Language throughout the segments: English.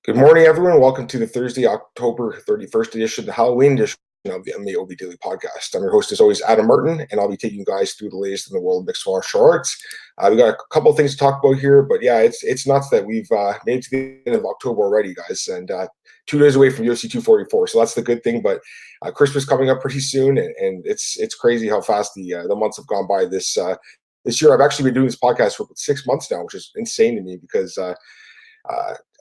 Good morning, everyone. Welcome to the Thursday, October 31st edition, the Halloween edition of the MMAOB Daily Podcast. I'm your host, as always, Adam Martin, and I'll be taking you guys through the latest in the world of mixed martial arts. We got a couple of things to talk about here, but yeah, it's nuts that we've made it to the end of October already, guys, and 2 days away from UFC 244. So that's the good thing. But Christmas coming up pretty soon, and it's crazy how fast the months have gone by this year. I've actually been doing this podcast for 6 months now, which is insane to me because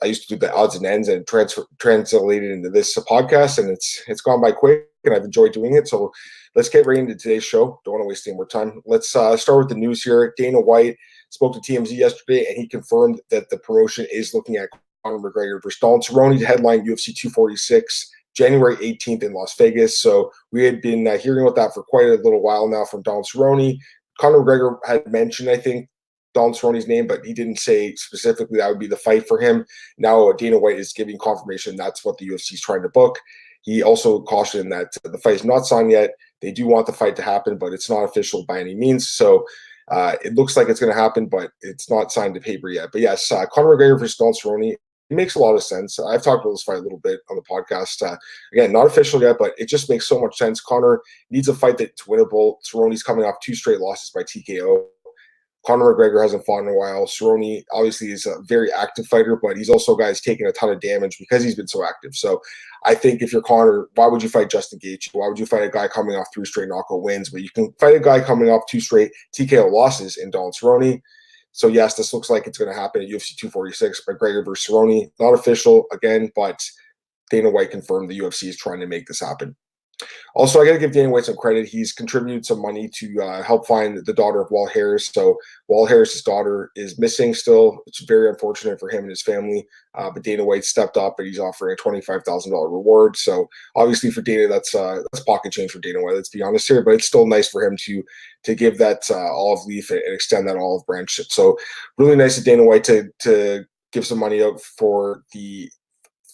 I used to do the odds and ends and translated into this podcast, and it's gone by quick, and I've enjoyed doing it. So let's get right into today's show. Don't want to waste any more time. Let's start with the news here. Dana White spoke to TMZ yesterday, and he confirmed that the promotion is looking at Conor McGregor versus Cerrone to headline UFC 246 January 18th in Las Vegas. So we had been hearing about that for quite a little while now from Cerrone. Conor McGregor had mentioned, I think, Cerrone's name, but he didn't say specifically that would be the fight for him. Now Dana White is giving confirmation that's what the UFC is trying to book. He also cautioned that the fight is not signed yet. They do want the fight to happen, but it's not official by any means. So it looks like it's going to happen, but it's not signed to paper yet. But yes, Conor McGregor versus Cerrone, it makes a lot of sense. I've talked about this fight a little bit on the podcast. Again, not official yet, but it just makes so much sense. Conor needs a fight that's winnable. Cerrone's coming off 2 straight losses by TKO. Conor McGregor hasn't fought in a while. Cerrone obviously is a very active fighter, but he's also a guy who's taken a ton of damage because he's been so active. So I think if you're Conor, why would you fight Justin Gaethje? Why would you fight a guy coming off 3 straight knockout wins? But you can fight a guy coming off 2 straight TKO losses in Cerrone. So yes, this looks like it's going to happen at UFC 246. McGregor versus Cerrone, not official again, but Dana White confirmed the UFC is trying to make this happen. Also, I got to give Dana White some credit. He's contributed some money to help find the daughter of Walt Harris. So Walt Harris's daughter is missing still. It's very unfortunate for him and his family. But Dana White stepped up, and he's offering a $25,000 reward. So obviously for Dana, that's pocket change for Dana White. Let's be honest here, but it's still nice for him to give that olive leaf and extend that olive branch. So really nice of Dana White to give some money out for the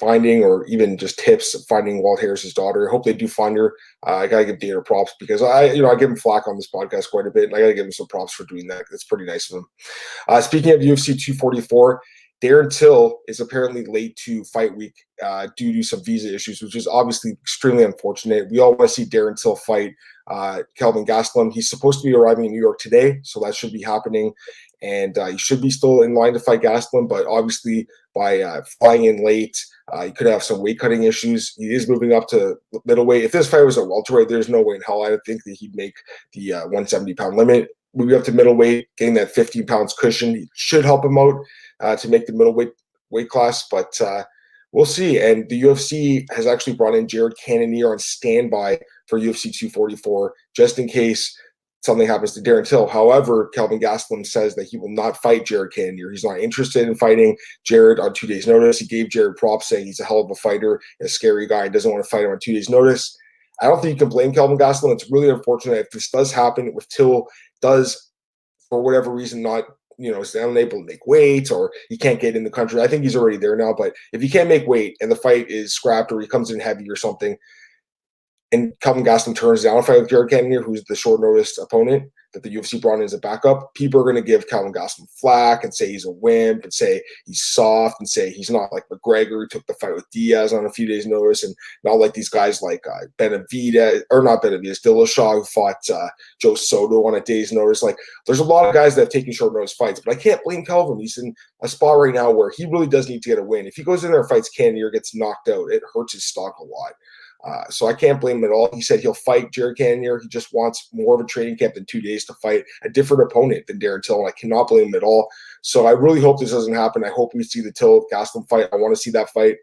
finding, or even just tips of finding Walt Harris's daughter. I hope they do find her. I gotta give Dana props because I give him flack on this podcast quite a bit, and I gotta give him some props for doing that. It's pretty nice of him. Speaking of UFC 244, Darren Till is apparently late to fight week due to some visa issues, which is obviously extremely unfortunate. We all want to see Darren Till fight Kelvin Gastelum. He's supposed to be arriving in New York today, so that should be happening. And he should be still in line to fight Gastelum, but obviously by flying in late, he could have some weight cutting issues. He is moving up to middleweight. If this fight was a welterweight, there's no way in hell I would think that he'd make the 170-pound limit. Moving up to middleweight, getting that 15 pounds cushion should help him out to make the middleweight weight class, but we'll see. And the UFC has actually brought in Cannonier on standby for UFC 244 just in case something happens to Darren Till. However, Kelvin Gastelum says that he will not fight Cannonier. He's not interested in fighting Jared on 2 days' notice. He gave Jared props, saying he's a hell of a fighter, a scary guy, and doesn't want to fight him on 2 days' notice. I don't think you can blame Kelvin Gastelum. It's really unfortunate if this does happen, if Till does, for whatever reason, not is unable to make weight, or he can't get in the country. I think he's already there now, but if he can't make weight and the fight is scrapped, or he comes in heavy or something, and Kelvin Gastelum turns down a fight with Jared Cannonier, who's the short notice opponent that the UFC brought in as a backup, people are going to give Kelvin Gastelum flack and say he's a wimp and say he's soft and say he's not like McGregor, who took the fight with Diaz on a few days' notice, and not like these guys like Benavidez, or not Benavidez, Dillashaw, who fought Joe Soto on a day's notice. Like, there's a lot of guys that have taken short notice fights, but I can't blame Kelvin. He's in a spot right now where he really does need to get a win. If he goes in there and fights Cannonier, gets knocked out, it hurts his stock a lot. So I can't blame him at all. He said he'll fight Jared Cannonier. He just wants more of a training camp than 2 days to fight a different opponent than Darren Till, and I cannot blame him at all. So I really hope this doesn't happen. I hope we see the Till Gastelum fight. I want to see that fight,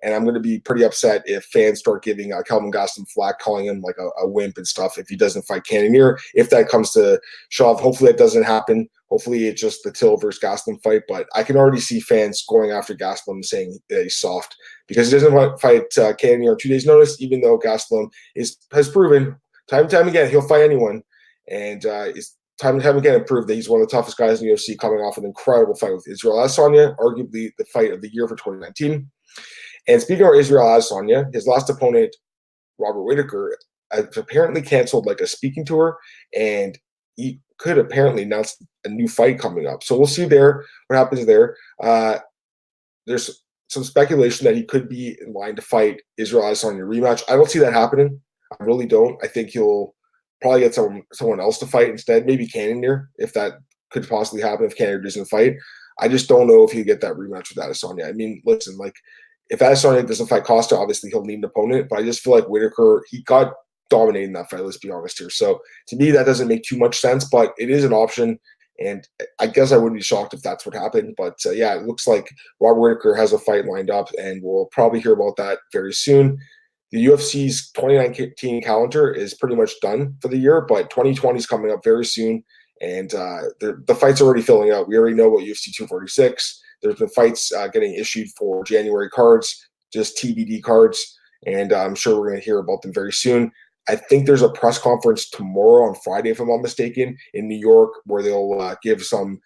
and I'm going to be pretty upset if fans start giving Kelvin Gastelum flack, calling him like a wimp and stuff if he doesn't fight Cannonier. If that comes to shove, hopefully that doesn't happen. Hopefully it's just the Till versus Gastelum fight, but I can already see fans going after Gastelum, saying that he's soft because he doesn't fight Cannonier on 2 days' notice, even though Gastelum has proven time and time again he'll fight anyone, and is time and time again proved that he's one of the toughest guys in the UFC, coming off an incredible fight with Israel Adesanya, arguably the fight of the year for 2019. And speaking of Israel Adesanya, his last opponent, Robert Whittaker, apparently canceled like a speaking tour, and he could apparently announce a new fight coming up. So we'll see what happens there. There's some speculation that he could be in line to fight Israel Adesanya rematch. I don't see that happening. I really don't. I think he'll probably get someone else to fight instead. Maybe Cannonier, if that could possibly happen if Cannonier doesn't fight. I just don't know if he'll get that rematch with Adesanya. I mean, listen, like if Adesanya doesn't fight Costa, obviously he'll need an opponent. But I just feel like Whittaker, he got dominated in that fight. Let's be honest here. So to me, that doesn't make too much sense, but it is an option. And I guess I wouldn't be shocked if that's what happened. But yeah, it looks like Robert Whittaker has a fight lined up, and we'll probably hear about that very soon. The UFC's 2019 calendar is pretty much done for the year, but 2020 is coming up very soon. And the fights are already filling out. We already know about UFC 246. There's been fights getting issued for January cards, just TBD cards, and I'm sure we're going to hear about them very soon. I think there's a press conference tomorrow on Friday, if I'm not mistaken, in New York, where they'll give some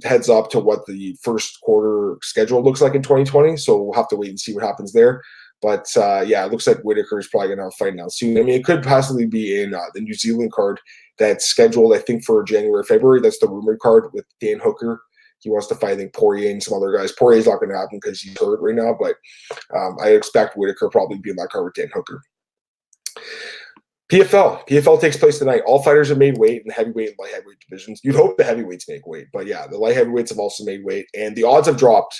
heads up to what the first quarter schedule looks like in 2020. So we'll have to wait and see what happens there. But yeah, it looks like Whittaker is probably going to have a fight now soon. I mean, it could possibly be in the New Zealand card that's scheduled, I think, for January, February. That's the rumored card with Dan Hooker. He wants to fight, I think, Poirier and some other guys. Poirier's not going to happen because he's hurt right now, but I expect Whittaker probably be in that card with Dan Hooker. PFL takes place tonight. All fighters have made weight in the heavyweight and light heavyweight divisions. You'd hope the heavyweights make weight, but yeah, the light heavyweights have also made weight, and the odds have dropped.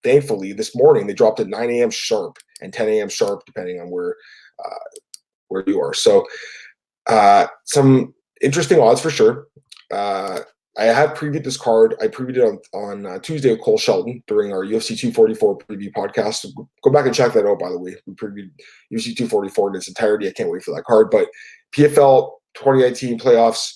Thankfully, this morning they dropped at 9 a.m. sharp and 10 a.m. sharp, depending on where you are. So, some interesting odds for sure. I have previewed this card. I previewed it on Tuesday with Cole Shelton during our UFC 244 preview podcast. So go back and check that out, by the way. We previewed UFC 244 in its entirety. I can't wait for that card. But PFL 2019 playoffs,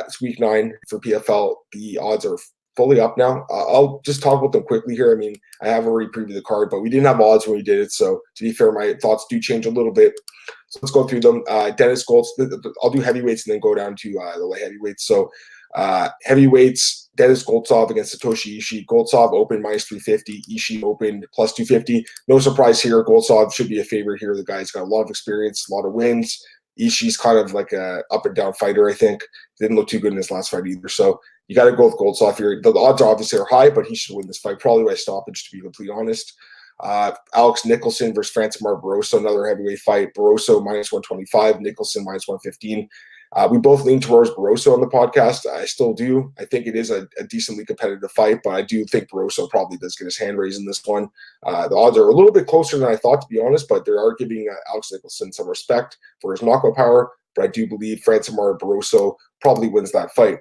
it's week 9 for PFL. The odds are fully up now. I'll just talk about them quickly here. I mean, I have already previewed the card, but we didn't have odds when we did it. So to be fair, my thoughts do change a little bit. So let's go through them. Dennis Goltz, I'll do heavyweights and then go down to the light heavyweights. So heavyweights, Denis Goltsov against Satoshi Ishii. Goltsov open minus 350, Ishii open plus 250. No surprise here. Goltsov should be a favorite here. The guy's got a lot of experience, a lot of wins. Ishii's kind of like a up and down fighter, I think. Didn't look too good in his last fight either. So you got to go with Goltsov here. The odds obviously are high, but he should win this fight, probably by stoppage, to be completely honest. Alex Nicholson versus Francimar Barroso, another heavyweight fight. Barroso minus 125, Nicholson minus 115. We both lean towards Barroso on the podcast. I still do. I think it is a decently competitive fight, but I do think Barroso probably does get his hand raised in this one. The odds are a little bit closer than I thought, to be honest, but they are giving Alex Nicholson some respect for his knockout power. But I do believe Francimar Barroso probably wins that fight.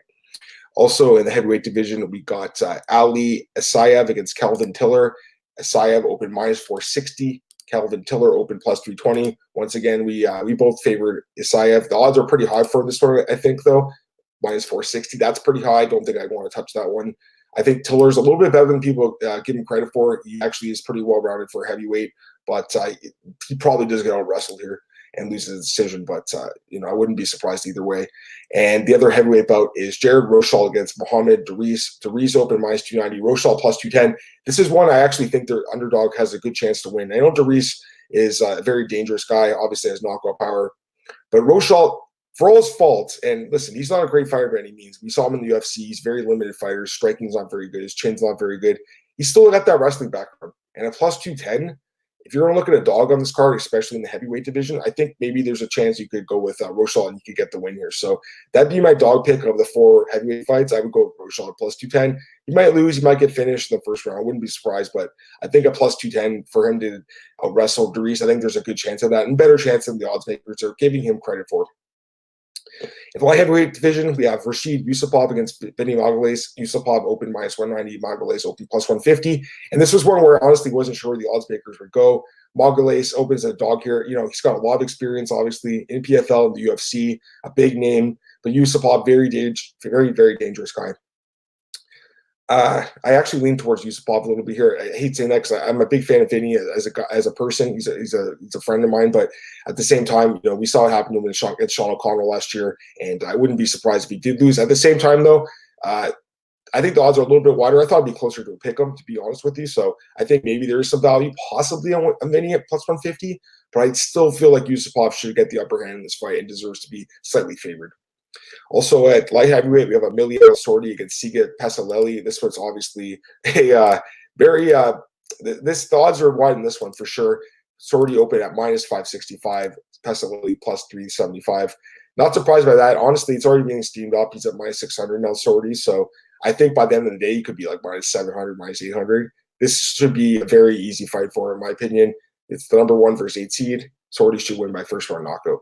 Also in the heavyweight division, we got Ali Asayev against Kelvin Tiller. Asayev open minus 460. Kelvin Tiller open plus 320. Once again, we both favored Isaev. The odds are pretty high for this one, I think, though. Minus 460. That's pretty high. I don't think I'd want to touch that one. I think Tiller's a little bit better than people give him credit for. He actually is pretty well-rounded for a heavyweight, but he probably does get out-wrestled here and loses the decision. But, I wouldn't be surprised either way. And the other heavyweight bout is Jared Rochal against Mohamed Darius. Darius open minus 290, Rochal plus 210. This is one I actually think their underdog has a good chance to win. I know Darius is a very dangerous guy, obviously has knockout power. But Rochal, for all his faults, and listen, he's not a great fighter by any means. We saw him in the UFC. He's very limited fighter. His striking's not very good. His chin's not very good. He's still got that wrestling background. And at plus 210, if you're going to look at a dog on this card, especially in the heavyweight division, I think maybe there's a chance you could go with Rochal and you could get the win here. So that'd be my dog pick of the 4 heavyweight fights. I would go with Rochal at plus 210. He might lose. He might get finished in the first round. I wouldn't be surprised, but I think at plus 210 for him to wrestle Darius, I think there's a good chance of that and better chance than the odds makers are giving him credit for. In the light heavyweight division, we have Rashid Yusupov against Vinny Magalhaes. Yusupov open minus 190, Magalhaes open plus 150. And this was one where I honestly wasn't sure where the odds makers would go. Magalhaes opens a dog here. He's got a lot of experience, obviously, in PFL and the UFC, a big name. But Yusupov, very, very dangerous guy. I actually lean towards Yusupov a little bit here. I hate saying that because I'm a big fan of Vinny as a person. He's a friend of mine, but at the same time, we saw it happen to him against Sean O'Connor last year, and I wouldn't be surprised if he did lose. At the same time, though, I think the odds are a little bit wider. I thought it'd be closer to a pick'em, to be honest with you. So I think maybe there is some value possibly on Vinny at plus 150, but I still feel like Yusupov should get the upper hand in this fight and deserves to be slightly favored. Also at light heavyweight, we have Emiliano Sordi against Siga Pesalelli. This one's obviously a very the odds are wide in this one for sure. Sortie open at minus 565, Pestilently plus 375. Not surprised by that. Honestly, it's already being steamed up. He's at minus 600 now, Sortie. So I think by the end of the day, he could be like minus 700, minus 800. This should be a very easy fight for him, in my opinion. It's the number 1 versus 8 seed. Sortie should win by first round knockout.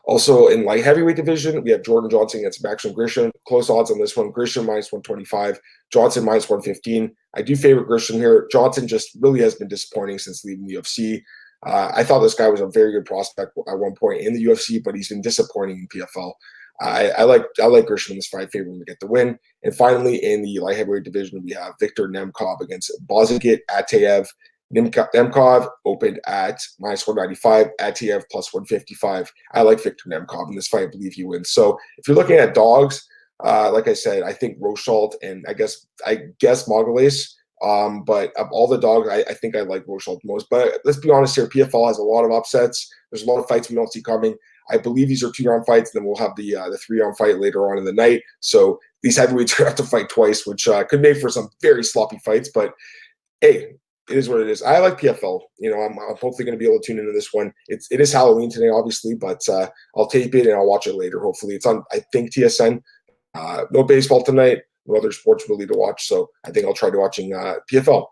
Also, in light heavyweight division, we have Jordan Johnson against Maxim Grishin. Close odds on this one. Grishin minus 125, Johnson minus 115. I do favor Grishin here. Johnson just really has been disappointing since leaving the UFC. I thought this guy was a very good prospect at one point in the UFC, but he's been disappointing in PFL. I like Grishin in this fight, favor him to get the win. And finally, in the light heavyweight division, we have Victor Nemkov against Bozigit Atayev. Nemkov opened at minus 195, Atayev plus 155. I like Victor Nemkov in this fight. I believe he wins. So if you're looking at dogs, like I said, I think Rochalt and I guess Mogales. But of all the dogs, I think I like Rochalt most. But let's be honest here, PFL has a lot of upsets. There's a lot of fights we don't see coming. I believe these are 2-round fights, and then we'll have the 3-round fight later on in the night. So these heavyweights are going to have to fight twice, which could make for some very sloppy fights. But hey, it is what it is. I like PFL. I'm hopefully going to be able to tune into this one. It is Halloween today, obviously, but I'll tape it and I'll watch it later. Hopefully, it's on, I think, TSN. No baseball tonight. No other sports really to watch, so I think I'll try to watching PFL.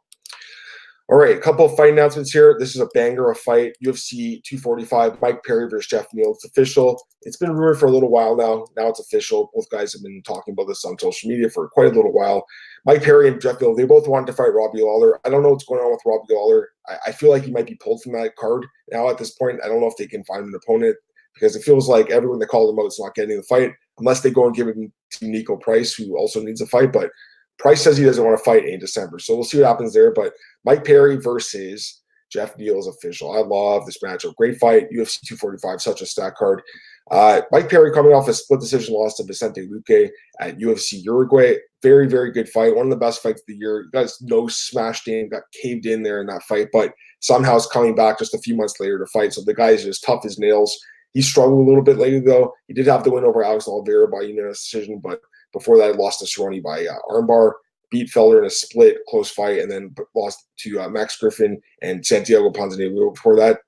All right, a couple of fight announcements here. This is a banger of fight. UFC 245, Mike Perry versus Geoff Neal. It's official. It's been rumored for a little while now. Now it's official. Both guys have been talking about this on social media for quite a little while. Mike Perry and Geoff Neal, they both wanted to fight Robbie Lawler. I don't know what's going on with Robbie Lawler. I feel like he might be pulled from that card now at this point. I don't know if they can find an opponent because it feels like everyone that called him out is not getting the fight unless they go and give him to Nico Price, who also needs a fight. But Price says he doesn't want to fight in December. So we'll see what happens there. But Mike Perry versus Geoff Neal is official. I love this matchup. Great fight. UFC 245, such a stack card. Mike Perry coming off a split decision loss to Vicente Luque at UFC Uruguay. Very, very good fight. One of the best fights of the year. You guys nose smashed in, got caved in there in that fight, but somehow is coming back just a few months later to fight. So the guy is as tough as nails. He struggled a little bit lately, though. He did have the win over Alex Oliveira by unanimous decision, but before that, lost to Cerrone by armbar. Beat Felder in a split, close fight, and then lost to Max Griffin and Santiago Ponzinibbio before that.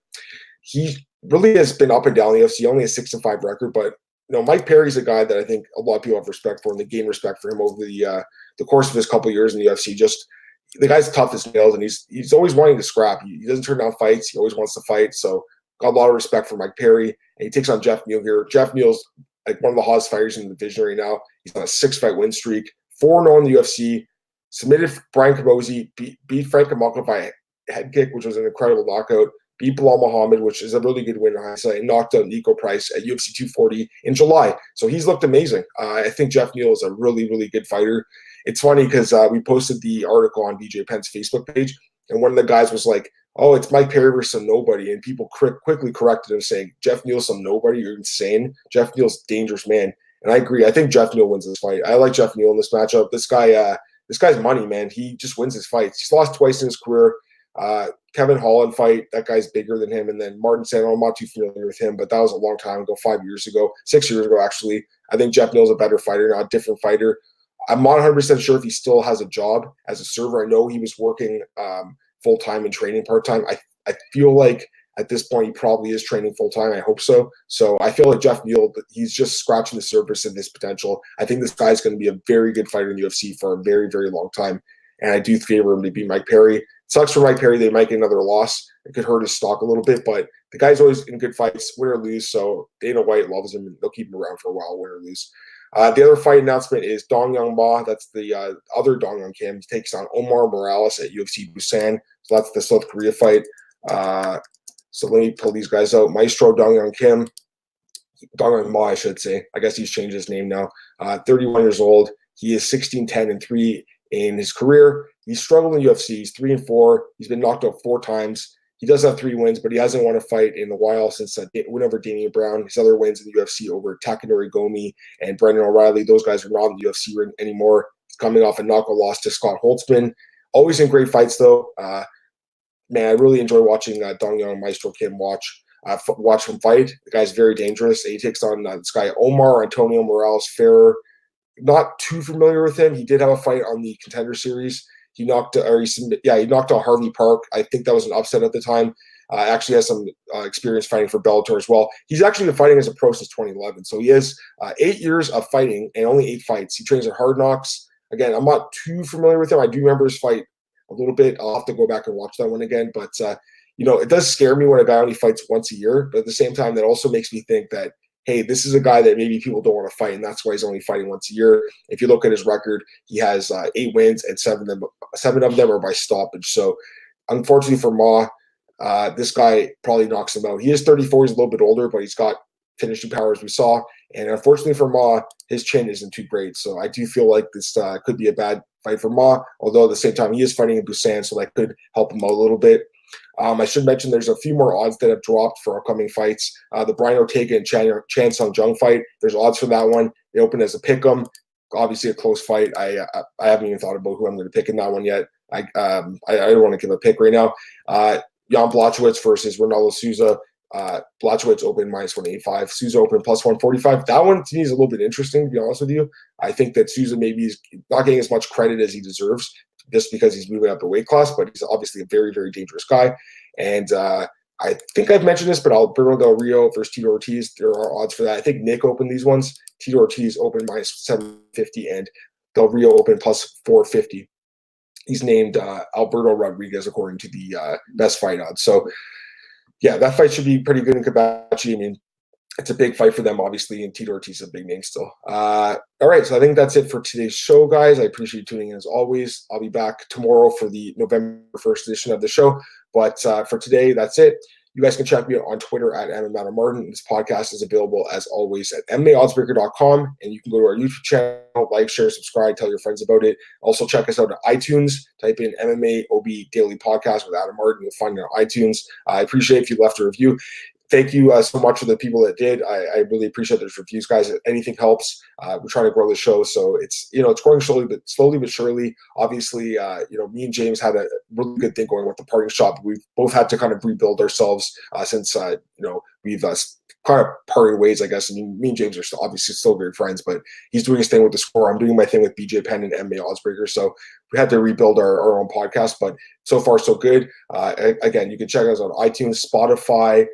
He really has been up and down the UFC. Only a 6-5 record, but Mike Perry's a guy that I think a lot of people have respect for, and they gain respect for him over the course of his couple years in the UFC. Just the guy's tough as nails, and he's always wanting to scrap. He doesn't turn down fights. He always wants to fight. So got a lot of respect for Mike Perry, and he takes on Geoff Neal here. Geoff Neal's like one of the hottest fighters in the division right now. He's on a 6-fight win streak, 4-0 in the UFC. Submitted Brian Cabosi, beat Frank Kamaka by a head kick, which was an incredible knockout. Beat Bilal Muhammad, which is a really good win in hindsight, and knocked out Nico Price at UFC 240 in July. So he's looked amazing. I think Geoff Neal is a really, really good fighter. It's funny because we posted the article on BJ Penn's Facebook page, and one of the guys was like, "Oh, it's Mike Perry versus some nobody," and people quickly corrected him, saying, "Geoff Neal's some nobody. You're insane. Geoff Neal's a dangerous man." And I agree. I think Geoff Neal wins this fight. I like Geoff Neal in this matchup. This guy's money, man. He just wins his fights. He's lost twice in his career. Kevin Holland fight, that guy's bigger than him. And then Martin Sandler, I'm not too familiar with him, but that was a long time ago, 5 years ago, 6 years ago, actually. I think Geoff Neal's a better fighter now, a different fighter. I'm not 100% sure if he still has a job as a server. I know he was working full-time and training part-time. I feel like at this point he probably is training full-time. I hope so. So I feel like Geoff Neal, he's just scratching the surface of his potential. I think this guy's going to be a very good fighter in the UFC for a very, very long time. And I do favor him to beat Mike Perry. It sucks for Mike Perry. They might get another loss. It could hurt his stock a little bit, but the guy's always in good fights, win or lose. So Dana White loves him, and they'll keep him around for a while, win or lose. The other fight announcement is Dong Young Ma. That's the other Dong Young Kim. He takes on Omar Morales at UFC Busan. So that's the South Korea fight. So let me pull these guys out. Maestro Dong Young Kim. Dong Young Ma, I should say. I guess he's changed his name now. 31 years old. He is 16-10-3 in his career. He's struggled in UFC. He's 3-4. He's been knocked out 4 times. He does have 3 wins, but he hasn't won a fight in a while since win over Damian Brown. His other wins in the UFC over Takanori Gomi and Brendan O'Reilly. Those guys are not in the UFC ring anymore. He's coming off a knockout loss to Scott Holtzman. Always in great fights, though. Man, I really enjoy watching Dong Young and Maestro Kim watch him fight. The guy's very dangerous. He takes on this guy Omar Antonio Morales Ferrer. Not too familiar with him. He did have a fight on the Contender Series. He knocked out Harvey Park. I think that was an upset at the time. Actually has some experience fighting for Bellator as well. He's actually been fighting as a pro since 2011. So he has 8 years of fighting and only 8 fights. He trains at Hard Knocks. Again, I'm not too familiar with him. I do remember his fight a little bit. I'll have to go back and watch that one again. But, it does scare me when a guy only fights once a year. But at the same time, that also makes me think that, hey, this is a guy that maybe people don't want to fight, and that's why he's only fighting once a year. If you look at his record, he has 8 wins, and 7 of them are by stoppage. So, unfortunately for Ma, this guy probably knocks him out. He is 34. He's a little bit older, but he's got finishing power, as we saw. And unfortunately for Ma, his chin isn't too great. So I do feel like this could be a bad fight for Ma, although at the same time, he is fighting in Busan, so that could help him out a little bit. I should mention there's a few more odds that have dropped for upcoming fights. The Brian Ortega and Chan Sung Jung fight, there's odds for that one. They open as a pick'em. Obviously a close fight. I haven't even thought about who I'm going to pick in that one yet. I don't want to give a pick right now. Jan Blachowicz versus Ronaldo Souza. Blachowicz open -185. Souza open +145. That one to me is a little bit interesting, to be honest with you. I think that Souza maybe is not getting as much credit as he deserves just because he's moving up the weight class, but he's obviously a very, very dangerous guy. And I think I've mentioned this, but Alberto Del Rio versus Tito Ortiz, there are odds for that. I think Nick opened these ones. Tito Ortiz open -750 and Del Rio open +450. He's named Alberto Rodriguez according to the best fight odds. So, yeah, that fight should be pretty good in Kabachi. I mean, it's a big fight for them, obviously, and Tito Ortiz is a big name still. All right, so I think that's it for today's show, guys. I appreciate you tuning in as always. I'll be back tomorrow for the November 1st edition of the show. But for today, that's it. You guys can check me out on Twitter at MMAOB. This podcast is available, as always, at MMAOddsbreaker.com. And you can go to our YouTube channel, like, share, subscribe, tell your friends about it. Also, check us out at iTunes. Type in MMAOB Daily Podcast with Adam Martin. You'll find it on iTunes. I appreciate if you left a review. Thank you so much for the people that did. I really appreciate those reviews, guys. Anything helps. We're trying to grow the show, so it's growing slowly but surely. Obviously, me and James had a really good thing going with the parting shot. We've both had to kind of rebuild ourselves since we've kind of parted ways, I guess. I mean, me and James are still great friends, but he's doing his thing with the score. I'm doing my thing with BJ Penn and MMA Oddsbreaker. So we had to rebuild our own podcast, but so far so good. Again, you can check us on iTunes, Spotify,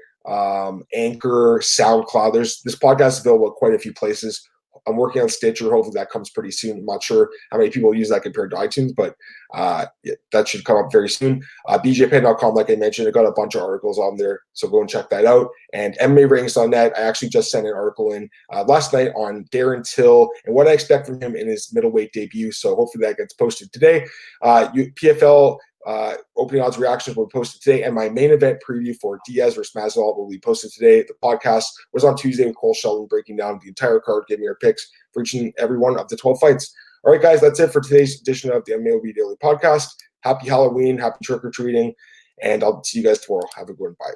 Anchor, SoundCloud. This podcast is available at quite a few places. I'm working on Stitcher. Hopefully that comes pretty soon. I'm not sure how many people use that compared to iTunes, but that should come up very soon. BJPen.com, like I mentioned, I got a bunch of articles on there, so go and check that out. And MMARings.net, I actually just sent an article in last night on Darren Till and what I expect from him in his middleweight debut. So hopefully that gets posted today. PFL opening odds reactions will be posted today, and my main event preview for Diaz versus Masvidal will be posted today. The podcast was on Tuesday with Cole Sheldon breaking down the entire card, giving our picks for each and every one of the 12 fights. All right, guys, that's it for today's edition of the MMAOB Daily Podcast. Happy Halloween, happy trick-or-treating, and I'll see you guys tomorrow. Have a good one. Bye.